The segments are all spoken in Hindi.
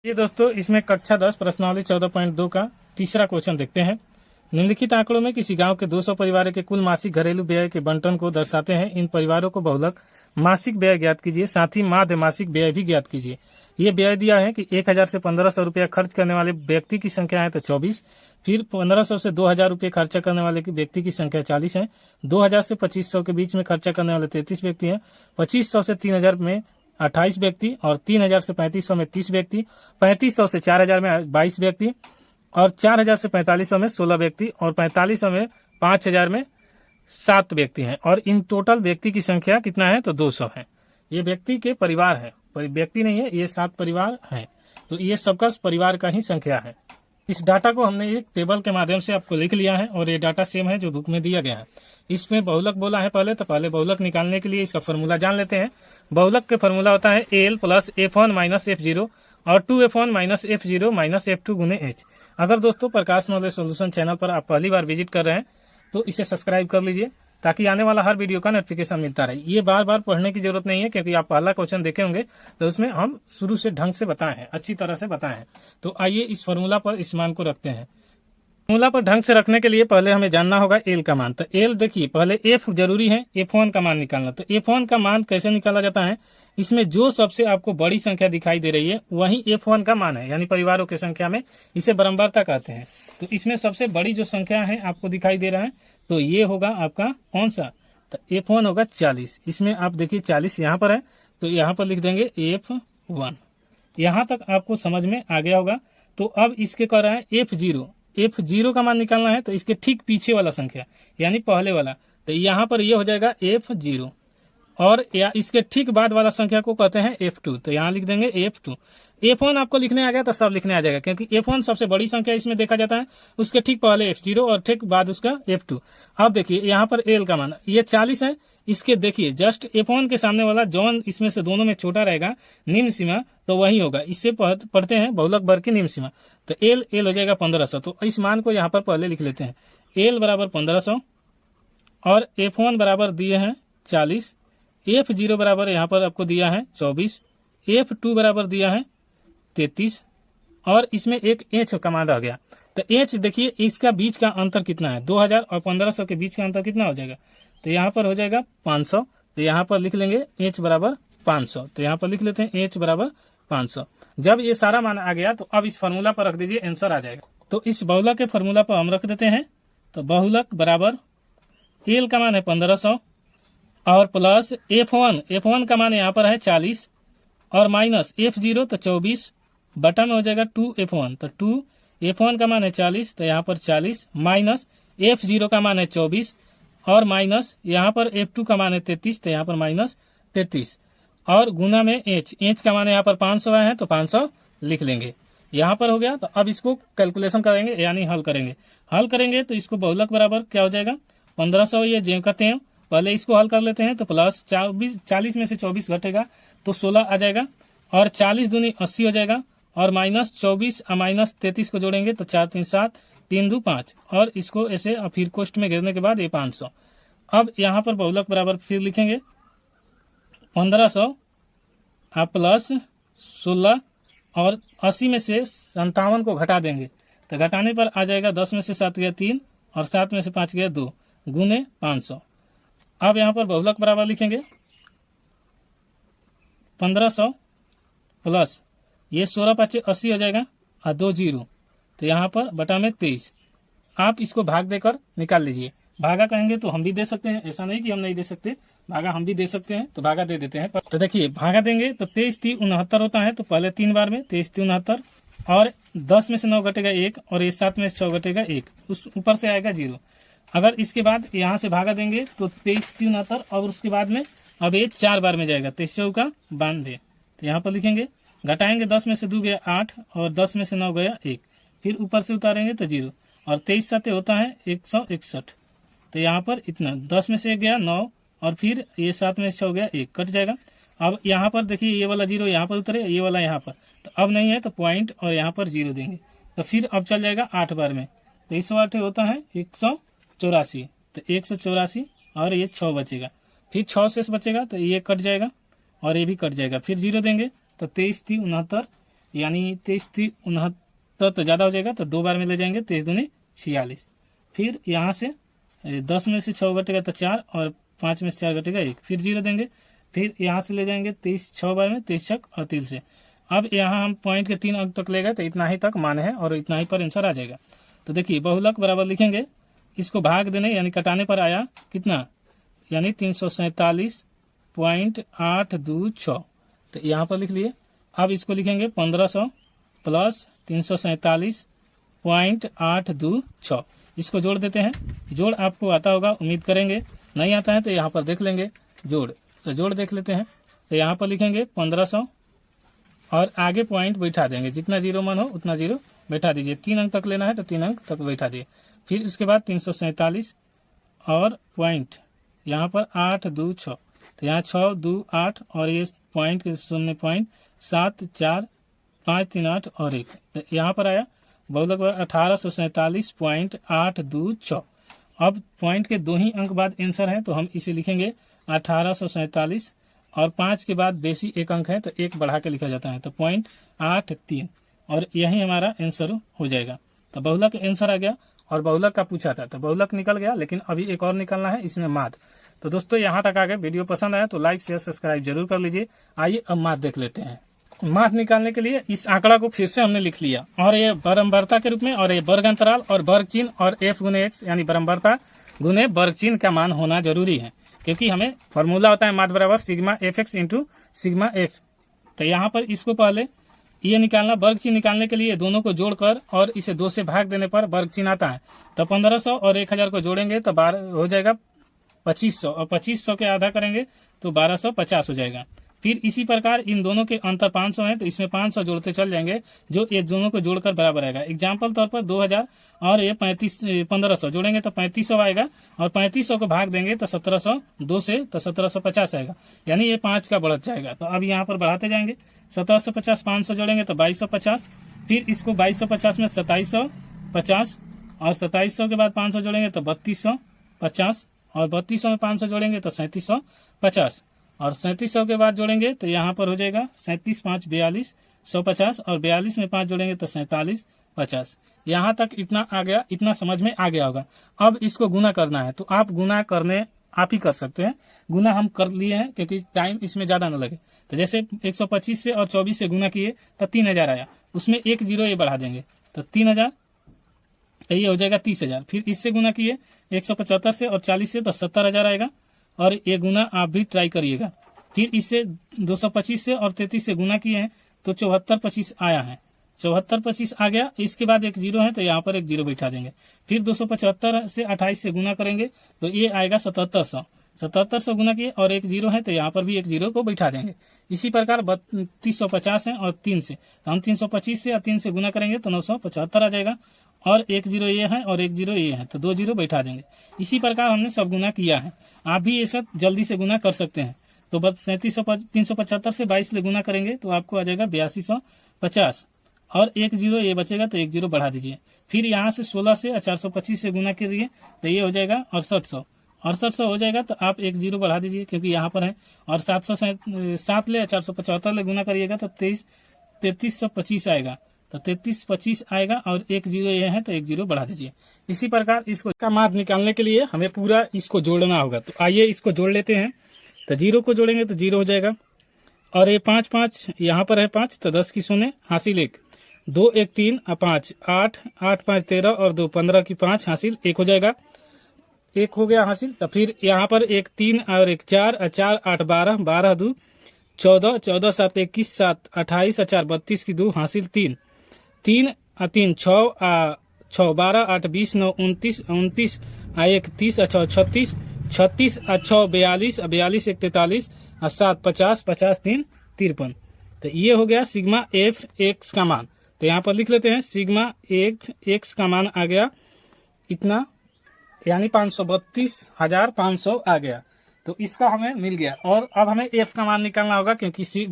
ये दोस्तों इसमें कक्षा 10 प्रश्नावली 14.2 का तीसरा क्वेश्चन देखते हैं। निम्नलिखित आंकड़ों में किसी गांव के 200 परिवारों के कुल मासिक घरेलू व्यय के बंटन को दर्शाते हैं। इन परिवारों को बहुलक मासिक व्यय ज्ञात कीजिए, साथ ही माध्य मासिक व्यय भी ज्ञात कीजिए। ये व्यय दिया है कि 1000 से 1500 रुपया खर्च करने वाले व्यक्ति की संख्या है तो 24, फिर 1500 से 2000 रुपये खर्चा करने वाले व्यक्ति की संख्या 40 है, 2000 से 2500 के बीच में खर्चा करने वाले 33 व्यक्ति हैं, 2500 से 3000 में 28 व्यक्ति और 3000 से 3500 में 30 व्यक्ति, 3500 से 4000 में 22 व्यक्ति और 4000 से 4500 में 16 व्यक्ति और 4500 में 5000 में 7 व्यक्ति हैं। और इन टोटल व्यक्ति की संख्या कितना है तो 200 है। ये व्यक्ति के परिवार है, व्यक्ति नहीं है, ये 7 परिवार हैं। तो ये सबका परिवार का ही संख्या है। इस डाटा को हमने एक टेबल के माध्यम से आपको लिख लिया है और ये डाटा सेम है जो बुक में दिया गया है। इसमें बहुलक बोला है पहले, तो पहले बहुलक निकालने के लिए इसका फॉर्मूला जान लेते हैं। बहुलक के फॉर्मूला होता है L plus F1 minus F0 और 2F1 minus F0 minus F2 गुने H। अगर दोस्तों प्रकाश नॉलेज सोल्यूशन चैनल पर आप पहली बार विजिट कर रहे हैं तो इसे सब्सक्राइब कर लीजिए ताकि आने वाला हर वीडियो का नोटिफिकेशन मिलता रहे। ये बार बार पढ़ने की जरूरत नहीं है क्योंकि आप पहला क्वेश्चन देखे होंगे तो उसमें हम शुरू से ढंग से बताए हैं, अच्छी तरह से बताए हैं। तो आइए इस फॉर्मूला पर इस मान को रखते हैं। फॉर्मूला पर ढंग से रखने के लिए पहले हमें जानना होगा एल का मान। तो एल देखिए, पहले एफ जरूरी है, F1 का मान निकालना। तो F1 का मान कैसे निकाला जाता है, इसमें जो सबसे आपको बड़ी संख्या दिखाई दे रही है वही F1 का मान है, यानी परिवारों की संख्या में इसे बराबरता कहते हैं। तो इसमें सबसे बड़ी जो संख्या है आपको दिखाई दे रहा है तो ये होगा आपका कौन सा, तो F1 होगा 40। इसमें आप देखिए 40 यहाँ पर है तो यहाँ पर लिख देंगे F1। यहाँ तक आपको समझ में आ गया होगा। तो अब इसके कह रहा है F0 का मान निकालना है तो इसके ठीक पीछे वाला संख्या यानी पहले वाला, तो यहाँ पर ये हो जाएगा F0 और या इसके ठीक बाद वाला संख्या को कहते हैं F2। तो यहाँ लिख देंगे F2। F1 आपको लिखने आ गया तो सब लिखने आ जाएगा क्योंकि F1 सबसे बड़ी संख्या इसमें देखा जाता है, उसके ठीक पहले F0 और ठीक बाद उसका F2। अब देखिए यहाँ पर L का मान ये 40 है, इसके देखिए जस्ट F1 के सामने वाला जौन इसमें से दोनों में छोटा रहेगा निम्न सीमा तो वही होगा। इससे पढ़ते हैं बहुलक वर्ग की निम्न सीमा। तो L हो जाएगा 1500। तो इस मान को यहाँ पर पहले लिख लेते हैं, L बराबर 1500 और F1 बराबर दिए हैं 40, F0 बराबर यहाँ पर आपको दिया है 24, F2 बराबर दिया है 33 और इसमें एक H का मान रह गया। तो H देखिए इसका बीच का अंतर कितना है, 2000 और 1500 के बीच का अंतर कितना हो जाएगा, तो यहाँ पर हो जाएगा 500। तो यहाँ पर लिख लेंगे H बराबर 500। तो यहाँ पर लिख लेते हैं H बराबर 500। जब ये सारा मान आ गया तो अब इस फार्मूला पर रख दीजिए, आंसर आ जाएगा। तो इस बहुलक के फार्मूला पर हम रख देते हैं। तो बहुलक बराबर एल का मान है 1500 और प्लस F1 का मान यहाँ पर है 40 और माइनस F0 तो 24 बटा में हो जाएगा 2F1। तो 2F1 का मान है 40 तो यहाँ पर 40 माइनस F0 का मान है 24 और माइनस यहाँ पर F2 का मान है 33 तो यहाँ पर माइनस 33 और गुना में H का मान यहाँ पर 500 है तो 500 लिख लेंगे। यहाँ पर हो गया। तो अब इसको कैलकुलेशन करेंगे यानी हल करेंगे तो इसको बहुलक बराबर क्या हो जाएगा 1500, ये जो कहते हैं पहले इसको हल कर लेते हैं। तो प्लस 40 में से 24 घटेगा तो 16 आ जाएगा और 40 दूनी 80 हो जाएगा और माइनस 24 और माइनस 33 को जोड़ेंगे तो 4 3 7 3 2 5 और इसको ऐसे फिर कोष्ट में घेरने के बाद ये 500। अब यहाँ पर बहुलक बराबर फिर लिखेंगे 1500 प्लस 16 और 80 में से 57 को घटा देंगे तो घटाने पर आ जाएगा 10 में से 7 गया 3 और 7 में से 5 गया 2 गुने 500। अब यहाँ पर बहुलक बराबर लिखेंगे 1500 प्लस ये 16 5 80 हो जाएगा और 2 0 तो यहाँ पर बटा में 23। आप इसको भाग देकर निकाल लीजिए। भागा कहेंगे तो हम भी दे सकते हैं, ऐसा नहीं कि हम नहीं दे सकते, भागा हम भी दे सकते हैं। तो भागा दे देते हैं। तो देखिए भागा देंगे तो 23 3 69 होता है। तो पहले 3 बार में 23 3 69 और 10 में से 9 घटेगा 1 और ये 7 में से 6 घटेगा 1, उस ऊपर से आएगा 0। अगर इसके बाद यहाँ से भागा देंगे तो 23 3 69 और उसके बाद में अब ये 4 बार में जाएगा 23 चौका 92। तो यहाँ पर लिखेंगे घटाएंगे 10 में से 2 गया 8 और 10 में से 9 गया 1, फिर ऊपर से उतारेंगे तो 0 और 23 7 होता है 161। तो यहाँ पर इतना 10 में से 1 गया 9 और फिर ये 7 में से 6 गया 1, कट जाएगा। अब यहाँ पर देखिए ये वाला 0 यहाँ पर उतरे, ये वाला यहाँ पर, तो अब नहीं है तो पॉइंट और यहाँ पर 0 देंगे तो फिर अब चल जाएगा 8 बार में। तो 108 होता है 184। तो 184 और ये 6 बचेगा, फिर 6 शेष बचेगा तो ये कट जाएगा और ये भी कट जाएगा, फिर 0 देंगे तो 23 3 69 यानी 23 तो ज़्यादा हो जाएगा, तो 2 बार में ले जाएंगे, 23 दूनी 46। फिर यहाँ से 10 में से 6 घटेगा तो 4, और 5 में से 4 घटेगा 1, फिर 0 देंगे। फिर यहाँ से ले जाएंगे 23 6 बार में, 23 छक और 3 से। अब यहाँ हम पॉइंट के 3 अंक तक ले गए, तो इतना ही तक मान है और इतना ही पर आंसर आ जाएगा। तो देखिए बहुलक बराबर लिखेंगे, इसको भाग देने यानी कटाने पर आया कितना, यानी 347.826, तो यहाँ पर लिख लिए। अब इसको लिखेंगे 1500 प्लस 347.826, इसको जोड़ देते हैं। जोड़ आपको आता होगा उम्मीद करेंगे, नहीं आता है तो यहाँ पर देख लेंगे जोड़, तो जोड़ देख लेते हैं। तो यहाँ पर लिखेंगे 1500 और आगे पॉइंट बैठा देंगे, जितना जीरो मन हो उतना जीरो बैठा दीजिए। 3 अंक तक लेना है तो 3 अंक तक बैठा दिए। फिर उसके बाद 347 और पॉइंट यहाँ पर 826, तो यहाँ 6 2 8 और ये पॉइंट के सामने पॉइंट 7 4 5 3 8 और 1, तो यहाँ पर आया बहुलक 1847.826। अब पॉइंट के 2 ही अंक बाद आंसर है, तो हम इसे लिखेंगे 1847 और 5 के बाद बेसी 1 अंक है तो 1 बढ़ा के लिखा जाता है, तो 0.83, और यही हमारा आंसर हो जाएगा। तो बहुलक आंसर आ गया, और बहुलक का पूछा था तो बहुलक निकल गया, लेकिन अभी एक और निकलना है, इसमें माद। तो दोस्तों यहाँ तक आ गए, वीडियो पसंद आया तो लाइक शेयर सब्सक्राइब जरूर कर लीजिए। आइए अब माद देख लेते हैं। माद निकालने के लिए इस आंकड़ा को फिर से हमने लिख लिया, और ये बरम्बारता के रूप में, और ये वर्ग अंतराल और वर्ग चिन्ह और f गुने x यानी बरम्बारता गुने वर्ग चिन्ह का मान होना जरूरी है, क्योंकि हमें फॉर्मूला होता है माद बराबर sigma fx into sigma f। तो यहाँ पर इसको पहले ये निकालना, वर्ग चिन्ह निकालने के लिए दोनों को जोड़कर और इसे 2 से भाग देने पर वर्ग चिन्ह आता है। तो 1500 और 1000 को जोड़ेंगे तो 12 हो जाएगा 2500, और 2500 के आधा करेंगे तो 1250 हो जाएगा। फिर इसी प्रकार इन दोनों के अंतर 500 है, तो इसमें 500 जोड़ते चल जाएंगे, जो ये दोनों को जोड़कर बराबर आएगा। एग्जाम्पल तौर पर 2000 और ये 1500 जोड़ेंगे तो 3500 आएगा, और 3500 को भाग देंगे तो 1700 2 से तो 1750 आएगा, यानी ये 5 का बढ़त जाएगा। तो अब यहाँ पर बढ़ाते जाएंगे, 1750 500 जोड़ेंगे तो 2250, फिर इसको 2250 में 2750, और 2700 के बाद 500 जोड़ेंगे तो 3250, और 3200 में 500 जोड़ेंगे तो 3750, और 3700 के बाद जोड़ेंगे तो यहाँ पर हो जाएगा 37 5 42 150, और 42 में 5 जोड़ेंगे तो 47 50। यहाँ तक इतना आ गया, इतना समझ में आ गया होगा। अब इसको गुना करना है, तो आप गुना करने आप ही कर सकते हैं। गुना हम कर लिए हैं क्योंकि टाइम इसमें ज़्यादा न लगे। तो जैसे 125 से और 24 से गुना किए तो 3000 आया, उसमें 1 जीरो ये बढ़ा देंगे तो 3000, तो ये हो जाएगा 30,000। फिर इससे गुना किए 175 से और 40 से तो 70,000 आएगा, और ये गुना आप भी ट्राई करिएगा। फिर इससे 225 से और 33 से गुना किए हैं तो 7425 आया है, 7425 आ गया। इसके बाद 1 जीरो है तो यहाँ पर 1 जीरो बैठा देंगे। फिर 275 से 28 से गुना करेंगे तो ये आएगा 7700, 7700 गुना किए और 1 जीरो है तो यहाँ पर भी 1 जीरो को बैठा देंगे। इसी प्रकार 3250 है और 3 से, तो हम 325 से और 3 से गुना करेंगे तो 975 आ जाएगा, और 1 जीरो ये है और 1 जीरो ये है तो 2 जीरो बैठा देंगे। इसी प्रकार हमने सब गुना किया है, आप भी ये सब जल्दी से गुना कर सकते हैं। तो 375 से 22 से गुना करेंगे तो आपको आ जाएगा 8250, और 1 जीरो ये बचेगा तो 1 जीरो बढ़ा दीजिए। फिर यहाँ से 16 से 425 से गुना करिए तो ये हो जाएगा 6800, 6800 हो जाएगा तो आप 1 जीरो बढ़ा दीजिए क्योंकि यहाँ पर है, और 7 ले 475 ले गुना करिएगा तो 3325 आएगा, तो 3325 आएगा, और 1 जीरो ये है तो 1 जीरो बढ़ा दीजिए। इसी प्रकार इसको का माप निकालने के लिए हमें पूरा इसको जोड़ना होगा। तो आइए इसको जोड़ लेते हैं। तो जीरो को जोड़ेंगे तो जीरो हो जाएगा, और ये 5 5 यहाँ पर है 5 तो 10 की शून्य हासिल 1, 2 1 3 5 8 8 5 13 और 2 15 की 5 हासिल 1 हो जाएगा, 1 हो गया हासिल। तो फिर यहाँ पर 1 3 और 1 4 4 8 12 12 2 14 14 7 21 7 28 4 32 की 2 हासिल 3 3 3 6 6 12 8 20 9 29 29 1 30 6 36 36 6 42 42 1 43 7 50 50 3 53। तो ये हो गया सिग्मा एफ एक्स का मान। तो यहाँ पर लिख लेते हैं सिग्मा एफ एक्स का मान आ गया इतना, यानी 532,500 आ गया। तो इसका हमें मिल गया, और अब हमें एफ का मान निकालना होगा क्योंकि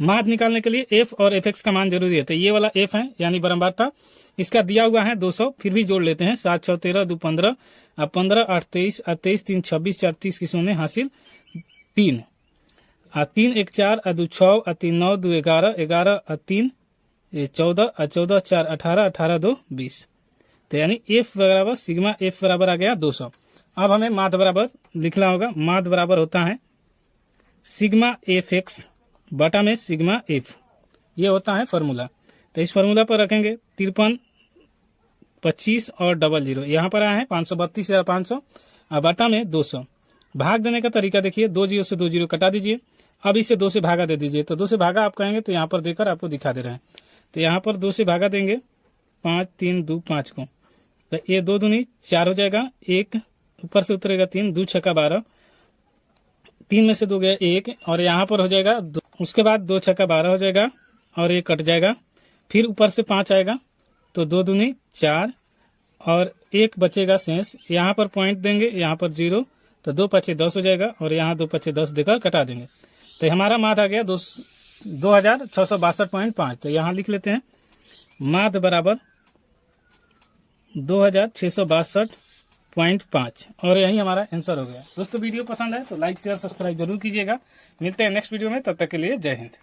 माद निकालने के लिए एफ और एफ एक्स का मान जरूरी है। तो ये वाला एफ है यानी बराबरता, इसका दिया हुआ है 200, फिर भी जोड़ लेते हैं 7 6 13 2 15 15 8 23 23 3 26 4 30 की शून्य हासिल 3 3 1 4 2 6 3 9 2 11 11 3 ये 14 और 14 4 18, 18 2 20। तो यानी एफ बराबर सिग्मा एफ बराबर आ गया 200। अब हमें माध्य बराबर लिखना होगा। माध्य बराबर होता है सिग्मा एफ एक्स बटा में सिग्मा एफ, ये होता है फॉर्मूला। तो इस फॉर्मूला पर रखेंगे 53 25 और 00, यहाँ पर आया है 532,500 और बटा में 200। भाग देने का तरीका देखिए, 2 0 से 2 0 कटा दीजिए। अब इसे 2 से भागा दे दीजिए। तो 2 से भागा आप कहेंगे तो यहाँ पर देकर आपको दिखा दे रहे हैं। तो यहाँ पर 2 से भागा देंगे 5 3 2 5 को, तो ये 2 दूनी 4 हो जाएगा, 1 ऊपर से उतरेगा 3, 2 छक्का 12, 3 में से 2 गया 1 और यहाँ पर हो जाएगा 2, उसके बाद 2 छक्का 12 हो जाएगा और ये कट जाएगा। फिर ऊपर से 5 आएगा तो 2 दूनी 4 और 1 बचेगा शेष। यहाँ पर पॉइंट देंगे, यहाँ पर 0, तो 2 5 10 हो जाएगा और यहाँ 2 5 10 देकर कटा देंगे। तो हमारा माध्य आ गया 2662.5। तो यहाँ लिख लेते हैं माध्य बराबर 2662.5 और यही हमारा आंसर हो गया। दोस्तों वीडियो पसंद है तो लाइक शेयर सब्सक्राइब जरूर कीजिएगा। मिलते हैं नेक्स्ट वीडियो में, तब तक के लिए जय हिंद।